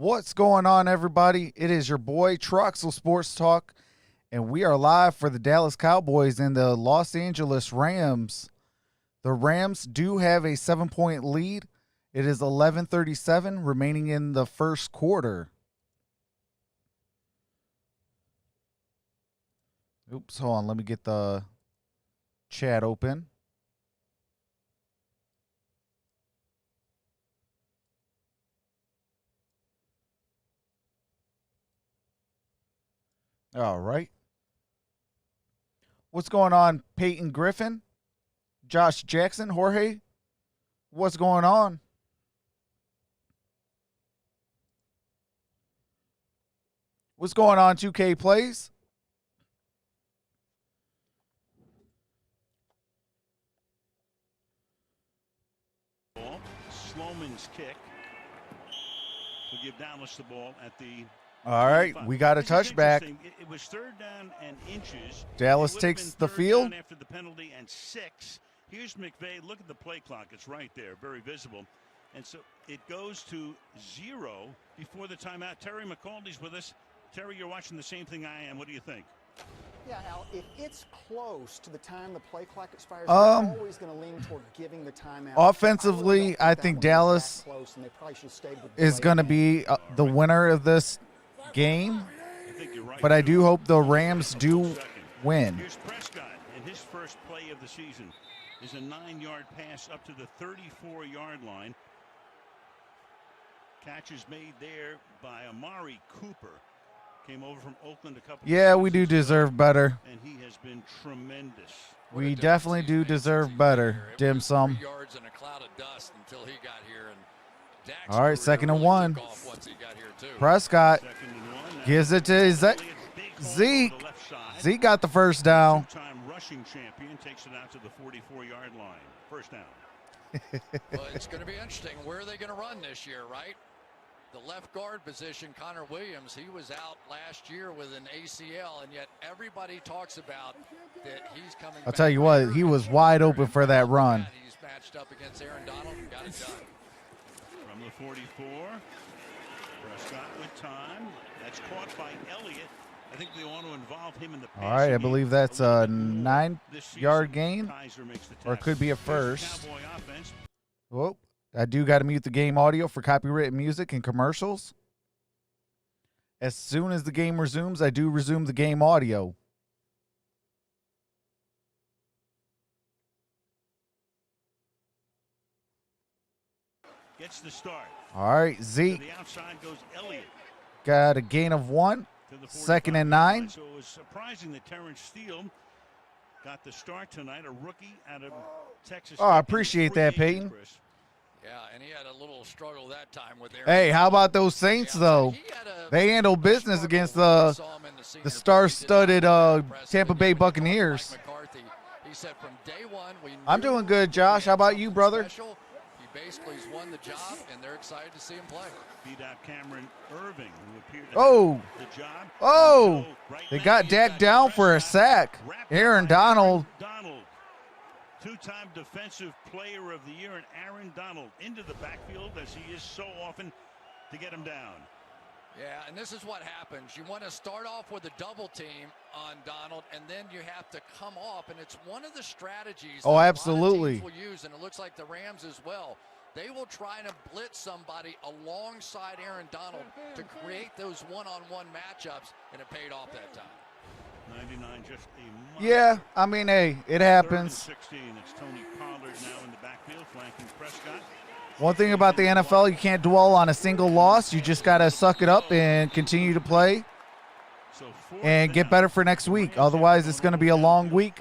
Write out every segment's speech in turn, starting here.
What's going on, everybody? It is your boy Troxel Sports Talk, and we are live for the Dallas Cowboys and the Los Angeles Rams. The Rams do have a 7-point lead. It is 11:37 remaining in the first quarter. Oops, hold on. Let me get the chat open. All right. What's going on, Peyton Griffin? Josh Jackson? Jorge? What's going on? What's going on, 2K Plays? Sloman's kick to give Dallas the ball at the. All right, we got a touchback. It was third down and inches. Dallas takes the field after the penalty and 6. Here's McVay. Look at the play clock. It's right there, very visible. And so it goes to 0 before the timeout. Terry McCauley's with us. Terry, you're watching the same thing I am. What do you think? Yeah, Al, if it's close to the time the play clock expires, they're always going to lean toward giving the timeout. Offensively, I think Dallas is going to be the winner of this game, but I do hope the Rams do win. Here's Prescott, and his first play of the season is a 9-yard pass up to the 34-yard line. Catch is made there by Amari Cooper. Came over from Oakland a couple. Yeah, we do deserve better. And he has been tremendous. We definitely do deserve better. Dim sum. All right, 2nd and 1. Prescott gives it to Zeke. Zeke got the first down. Two-time rushing champion takes it out to the 44-yard line. First down. Well, it's going to be interesting. Where are they going to run this year, right? The left guard position, Connor Williams, he was out last year with an ACL, and yet everybody talks about that he's coming back. I'll tell you what, he was wide open for that run. He's matched up against Aaron Donald and got it done. From the 44, Prescott with time. That's caught by Elliott. I think they want to involve him in the passing. All right, I believe game. that's a 9-yard gain, or it could be a first. Whoa. I do got to mute the game audio for copyrighted music and commercials. As soon as the game resumes, I do resume the game audio. Gets the start. All right, Zeke. To the outside goes Elliott. Got a gain of 1. 2nd and 9. So it was surprising that Terrence Steele got the start tonight, a rookie out of Texas. Oh, I appreciate that, Peyton. Yeah, and he had a little struggle that time with Aaron. Hey, how about those Saints, though? They handle business against the star-studded Tampa Bay Buccaneers. He said from day one, I'm doing good, Josh. How about you, brother? He basically has won the job, and they're excited to see him play. Beat out Cameron Irving, who appeared to have the job. Oh, they got Dak down for a sack. Aaron Donald. Two-time Defensive Player of the Year, and Aaron Donald into the backfield, as he is so often, to get him down. Yeah, and this is what happens. You want to start off with a double team on Donald, and then you have to come off, and it's one of the strategies that absolutely. A lot of teams will use, and it looks like the Rams as well. They will try to blitz somebody alongside Aaron Donald to create those one-on-one matchups, and it paid off that time. 99, just a month. Yeah, I mean, hey, it happens. 16. It's Tony Pollard now in the backfield, flanking Prescott. One thing about the NFL, you can't dwell on a single loss. You just got to suck it up and continue to play and get better for next week. Otherwise, it's going to be a long week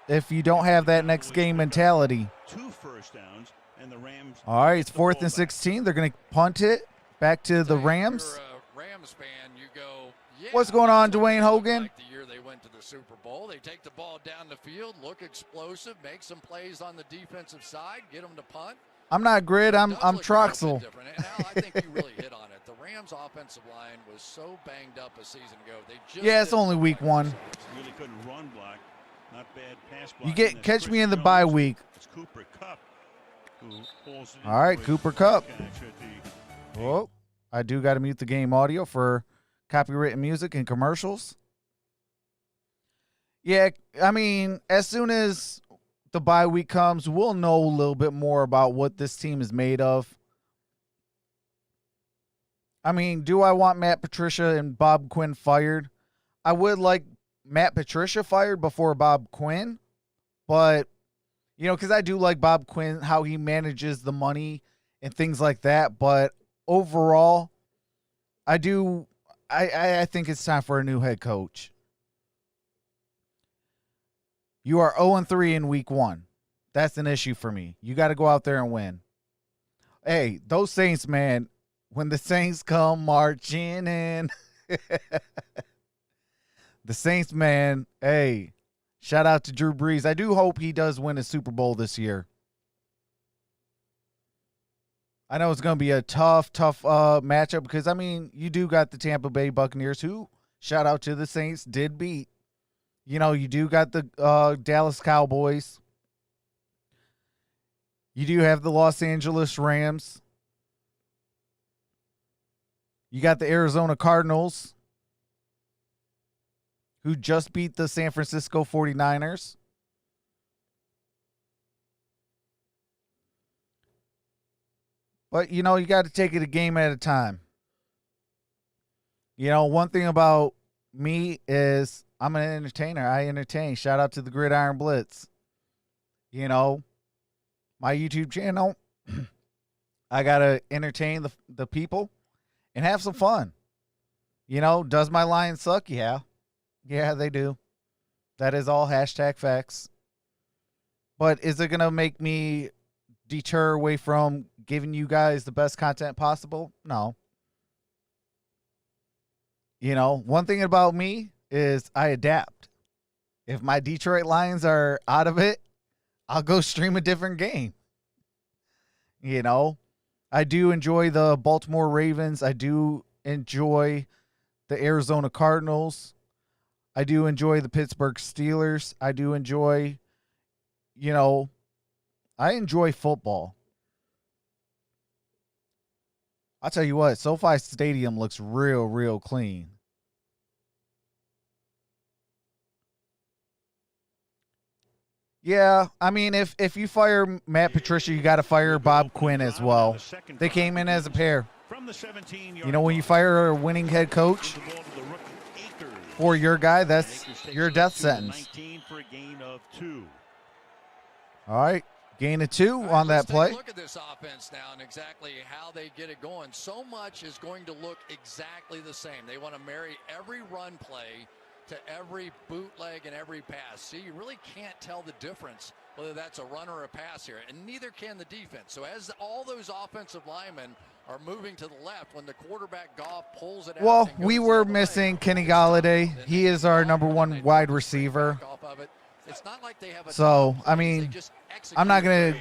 if you don't have that next game mentality. 2 first downs, and the Rams. All right, it's 4th and 16. They're going to punt it back to the Rams. If you're a Rams fan, you go, yeah, what's going on, Dwayne Hogan? Like the year they went to the Super Bowl. They take the ball down the field, look explosive, make some plays on the defensive side, get them to punt. I'm not Grid. I'm Troxel. And Al, I think you really hit on it. The Rams' offensive line was so banged up a season ago. They just it's only week 1. Really couldn't run block. Not bad pass block. You catch me in the bye week. It's Cooper Kupp who pulls it. All right, Cooper Kupp. Whoa. I do got to mute the game audio for copyrighted music and commercials. Yeah, I mean, as soon as the bye week comes, we'll know a little bit more about what this team is made of. I mean, do I want Matt Patricia and Bob Quinn fired? I would like Matt Patricia fired before Bob Quinn, but, you know, because I do like Bob Quinn, how he manages the money and things like that, but overall, I think it's time for a new head coach. You are 0-3 in week 1. That's an issue for me. You got to go out there and win. Hey, those Saints, man, when the Saints come marching in. The Saints, man, hey, shout out to Drew Brees. I do hope he does win a Super Bowl this year. I know it's going to be a tough matchup because, I mean, you do got the Tampa Bay Buccaneers who, shout out to the Saints, did beat. You know, you do got the Dallas Cowboys. You do have the Los Angeles Rams. You got the Arizona Cardinals, who just beat the San Francisco 49ers. But, you know, you got to take it a game at a time. You know, one thing about me is I'm an entertainer. I entertain. Shout out to the Gridiron Blitz. You know, my YouTube channel, I got to entertain the people and have some fun. You know, does my Lions suck? Yeah. Yeah, they do. That is all hashtag facts. But is it going to make me deter away from giving you guys the best content possible? No. You know, one thing about me is I adapt. If my Detroit Lions are out of it, I'll go stream a different game. You know, I do enjoy the Baltimore Ravens. I do enjoy the Arizona Cardinals. I do enjoy the Pittsburgh Steelers. I do enjoy, you know, I enjoy football. I'll tell you what, SoFi Stadium looks real clean. Yeah, I mean, if you fire Matt Patricia, you got to fire Bob Quinn as well. They came in as a pair. You know, when you fire a winning head coach for your guy, that's your death sentence. All right, gain of 2 on that play. Look at this offense now and exactly how they get it going. So much is going to look exactly the same. They want to marry every run play to every bootleg and every pass. See, you really can't tell the difference whether that's a run or a pass here, and neither can the defense. So as all those offensive linemen are moving to the left, when the quarterback Goff pulls it out. Well, we were missing Kenny Galladay. He is our number 1 wide receiver. It's not like they have a so, I mean, I'm not gonna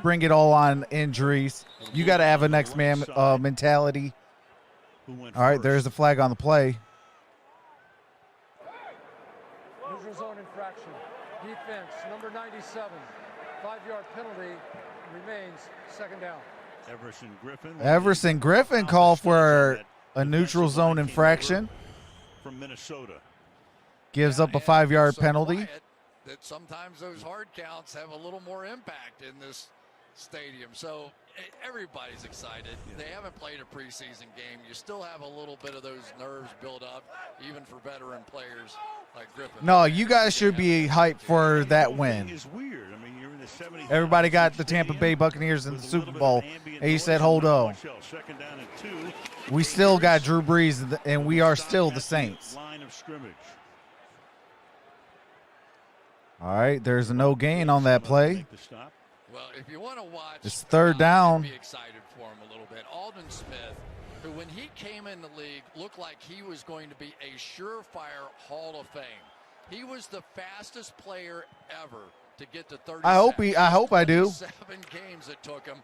bring it all on injuries. You got to have a next man mentality. All right, there's a flag on the play. Neutral zone infraction. Defense, number 97. 5-yard penalty remains, second down. Everson Griffin called for a neutral zone infraction. From Minnesota. Gives up a 5-yard penalty. That sometimes those hard counts have a little more impact in this stadium. So everybody's excited. They haven't played a preseason game. You still have a little bit of those nerves build up, even for veteran players like Griffin. No, you guys should be hyped for that win. Everybody got the Tampa Bay Buccaneers in the Super Bowl, and you said, hold on. We still got Drew Brees, and we are still the Saints. All right, there's a no gain on that play. Well, if you want to watch, it's third down. Be excited for him a little bit. Alden Smith, who when he came in the league looked like he was going to be a surefire Hall of Fame. He was the fastest player ever to get to 30. I hope I do. 7 games it took him,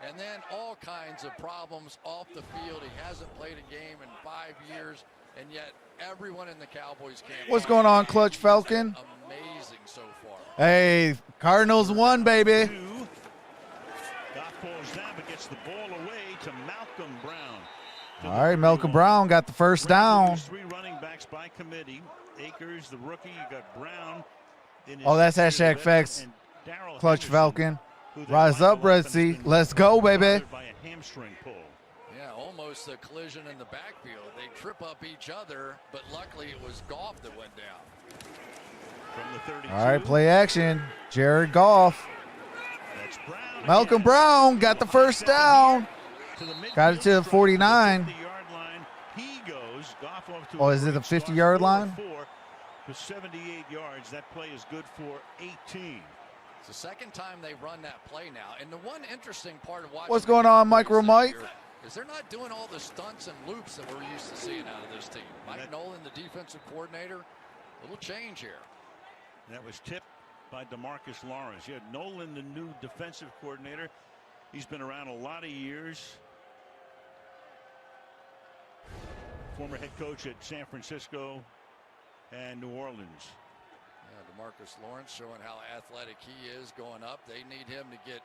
and then all kinds of problems off the field. He hasn't played a game in 5 years, and yet everyone in the Cowboys camp. What's going on, Clutch Falcon? Amazing so far. Hey, Cardinals won, baby. gets the ball away to Malcolm Brown. All right, Malcolm Brown got the first down. 3 running backs by committee. Akers, the rookie. You got Brown. Oh, that's hashtag facts. Clutch Falcon. Rise up, Red Sea. Let's go, baby. By a hamstring pull. Yeah, almost a collision in the backfield. They trip up each other, but luckily it was Goff that went down. From the 32. All right, play action. Jared Goff. That's Brown. Malcolm Brown got the first down. Got it to the 49. He goes. Goff off to Oh, is it the 50-yard line? For 78 yards. That play is good for 18. It's the second time they run that play now. And the one interesting part of watching What's going on, MicroMike? Is they're not doing all the stunts and loops that we're used to seeing out of this team. Mike Nolan, the defensive coordinator, a little change here. That was tipped by DeMarcus Lawrence. You had Nolan, the new defensive coordinator. He's been around a lot of years. Former head coach at San Francisco and NewArleans. Yeah, DeMarcus Lawrence showing how athletic he is going up. They need him to get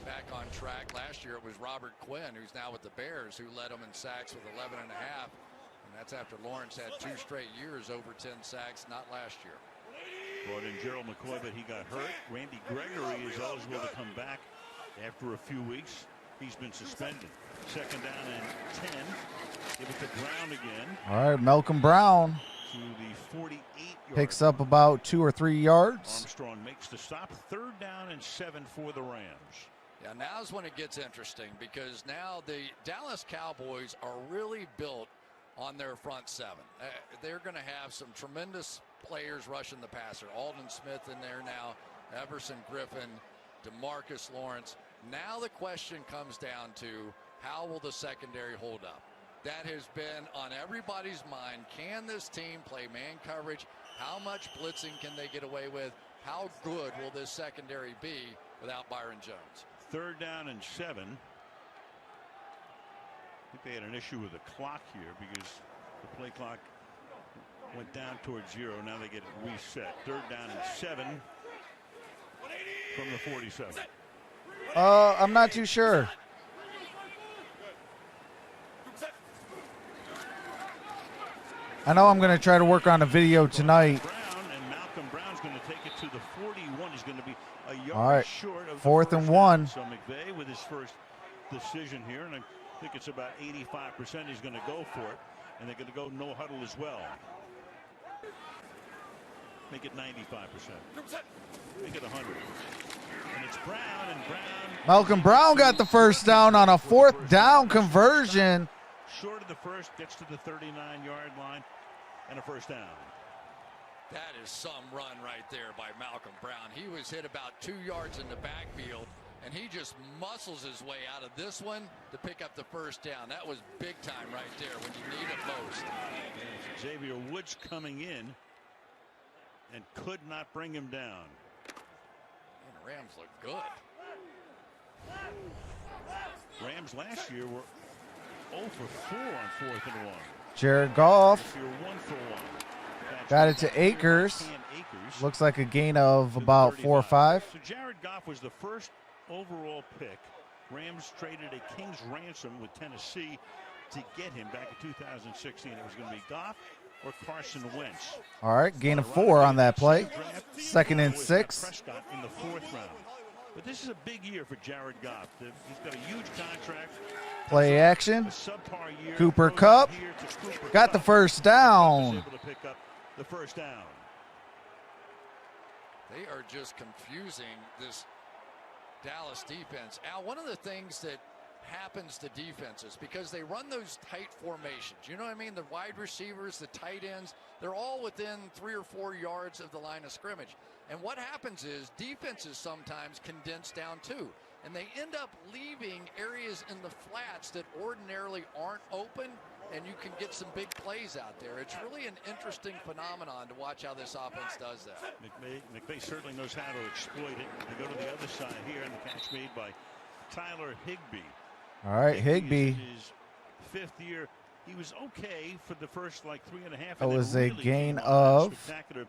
back on track. Last year it was Robert Quinn, who's now with the Bears, who led them in sacks with 11.5. And that's after Lawrence had 2 straight years over 10 sacks, not last year. Brought in Gerald McCoy, but he got hurt. Randy Gregory is eligible to come back after a few weeks. He's been suspended. Second down and 10. Give it to Brown again. All right, Malcolm Brown To the 48-yard. picks up about 2 or 3 yards. Armstrong makes the stop. Third down and 7 for the Rams. Yeah, now's when it gets interesting because now the Dallas Cowboys are really built on their front 7. They're going to have some tremendous players rushing the passer. Aldon Smith in there now, Everson Griffin, DeMarcus Lawrence. Now the question comes down to how will the secondary hold up? That has been on everybody's mind. Can this team play man coverage? How much blitzing can they get away with? How good will this secondary be without Byron Jones? Third down and 7. I think they had an issue with the clock here because the play clock went down towards 0. Now they get it reset. Third down and 7 from the 47. I'm not too sure. I know I'm going to try to work on a video tonight. Brown, and Malcolm Brown's going to take it to the 41. He's going to be a yard All right, short of fourth the and first 1. down. So McVay with his first decision here, and I think it's about 85% he's going to go for it, and they're going to go no huddle as well. Make it 95%. Make it 100. And it's Brown, and Brown. Malcolm Brown got the first down on a 4th down conversion. Short of the first, gets to the 39-yard line, and a first down. That is some run right there by Malcolm Brown. He was hit about 2 yards in the backfield, and he just muscles his way out of this one to pick up the first down. That was big time right there when you need it most. Xavier Woods coming in and could not bring him down. And the Rams look good. Rams last year were 0 for 4 on 4th and 1. Jared Goff If you're 1 for 1. got it to Akers. Akers. Looks like a gain of about 4 or 5. So Jared Goff was the first overall pick. Rams traded a king's ransom with Tennessee to get him back in 2016. It was going to be Goff or Carson Wentz. All right, gain of 4 on that play. Second and 6. Prescott in the 4th round. But this is a big year for Jared Goff. He's got a huge contract. Play action. A subpar year. Cooper Kupp got the first down. Able to pick up the first down. They are just confusing this Dallas defense. Al, one of the things that happens to defenses because they run those tight formations. You know what I mean? The wide receivers, the tight ends, they're all within 3 or 4 yards of the line of scrimmage. And what happens is defenses sometimes condense down too. And they end up leaving areas in the flats that ordinarily aren't open, and you can get some big plays out there. It's really an interesting phenomenon to watch how this offense does that. McVay certainly knows how to exploit it. They go to the other side here, and the catch made by Tyler Higbee. All right, Higbee. His 5th year. He was okay for the first like 3.5. That was a gain of spectacular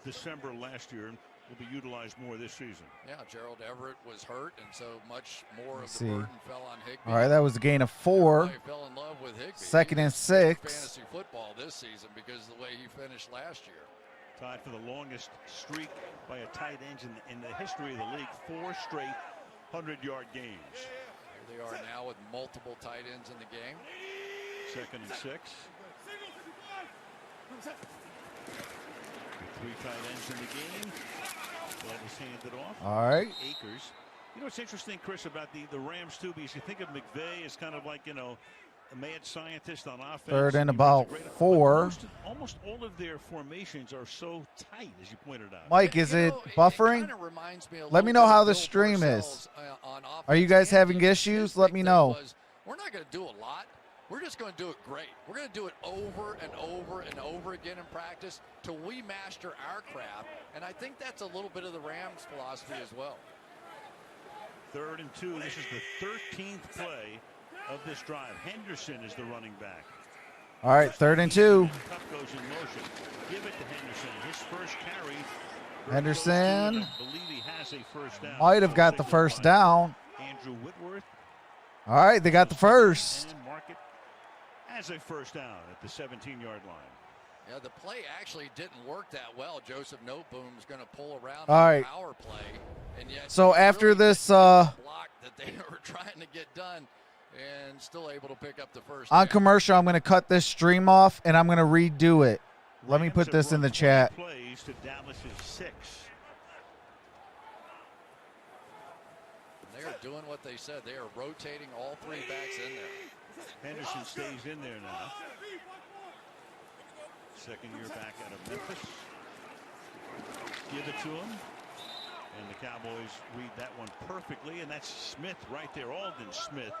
December last year. will be utilized more this season. Yeah, Gerald Everett was hurt, and so much more of see. the burden fell on Higbee. All right, that was a gain of 4. Everybody fell in love with Higbee. Second He and just made 6. fantasy football this season because of the way he finished last year. Tied for the longest streak by a tight end in the history of the league. 4 straight 100-yard games. Here they are now with multiple tight ends in the game. Second and 6. With 3 tight ends in the game. That is handed off. All right. Akers. You know what's interesting, Chris, about the Rams, too, because you think of McVay as kind of like, you know, a mad scientist on offense. Third and about 4. Almost all of their formations are so tight, as you pointed out. Mike, is it buffering? It reminds me Let me know how the stream is. Are you guys having issues? Let me know. We're not going to do a lot. We're just going to do it great. We're going to do it over and over and over again in practice till we master our craft. And I think that's a little bit of the Rams' philosophy as well. 3rd and 2. This is the 13th play of this drive. Henderson is the running back. All right, 3rd and 2. Cup goes in motion. Give it to Henderson. His first carry. Henderson I believe he has a first down. might have got the first down. Andrew Whitworth. All right, they got the first. And Market has a first down at the 17-yard line. Yeah, the play actually didn't work that well. Joseph Noteboom's going to pull around All on right. the power play. And yet So after really this block that they were trying to get done and still able to pick up the first on down. commercial, I'm going to cut this stream off and I'm going to redo it. Let me Rams put have this in run the 20 chat. Plays to Dallas's 6. They are doing what they said. They are rotating all 3 backs in there. Henderson stays in there now. Second year back out of Memphis. Give it to him. And the Cowboys read that one perfectly. And that's Smith right there. Alden Smith.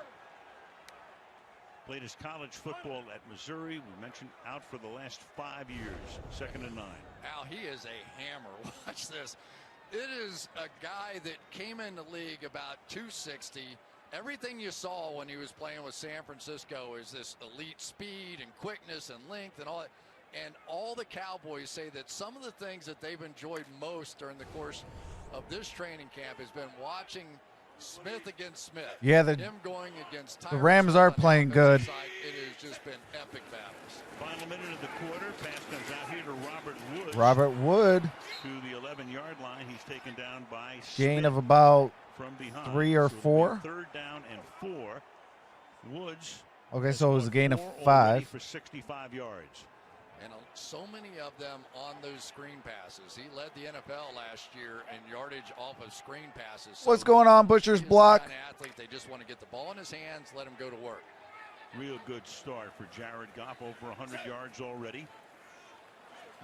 Played his college football at Missouri. We mentioned out for the last 5 years. 2nd and 9. Al, he is a hammer. Watch this. It is a guy that came in the league about 260. Everything you saw when he was playing with San Francisco is this elite speed and quickness and length and all that. And all the Cowboys say that some of the things that they've enjoyed most during the course of this training camp has been watching Smith against Smith. Yeah, him going against the Tyron Rams Smith are on the playing good. offensive side. It has just been epic battles. Final minute of the quarter. Pass comes out here to Robert Woods. Robert Wood, To the 11-yard line. He's taken down by gain Smith of about from behind. 3 or So it'll be 4. 3rd down and 4. Woods. Okay, has so it was a scored gain of 4 already 5. for 65 yards. And so many of them on those screen passes. He led the NFL last year in yardage off of screen passes. So What's going on, Butcher's he is Block? the kind of athlete, they just want to get the ball in his hands, let him go to work. Real good start for Jared Goff. Over 100 yards already.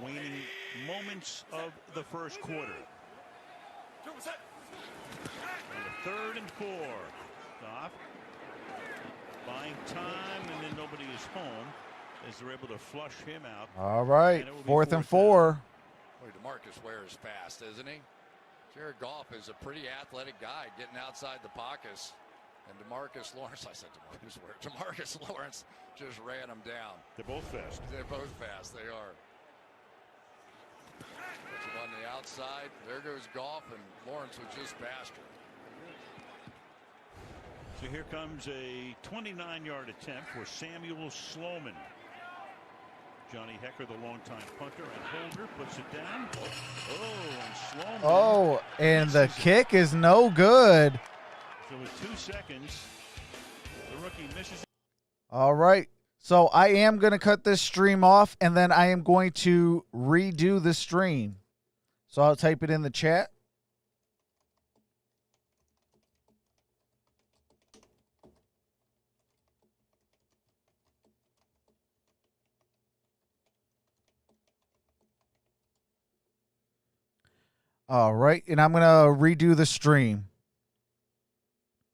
Waning moments of the first quarter. On the 3rd and 4. Goff buying time, and then nobody is home as they're able to flush him out. All right, And it will be 4th and 4th 4. Boy, DeMarcus Ware is fast, isn't he? Jared Goff is a pretty athletic guy getting outside the pockets. And DeMarcus Lawrence, I said DeMarcus Ware. DeMarcus Lawrence just ran him down. They're both fast. They're both fast, they are. Puts him on the outside. There goes Goff, and Lawrence was just faster. So here comes a 29-yard attempt for Samuel Sloman. Johnny Hecker, the longtime punter, and Holder puts it down. Oh, and Sloman. Oh, and the kick is no good. So with 2 seconds, the rookie misses. All right. So I am going to cut this stream off, and then I am going to redo the stream. So I'll type it in the chat. All right, and I'm going to redo the stream.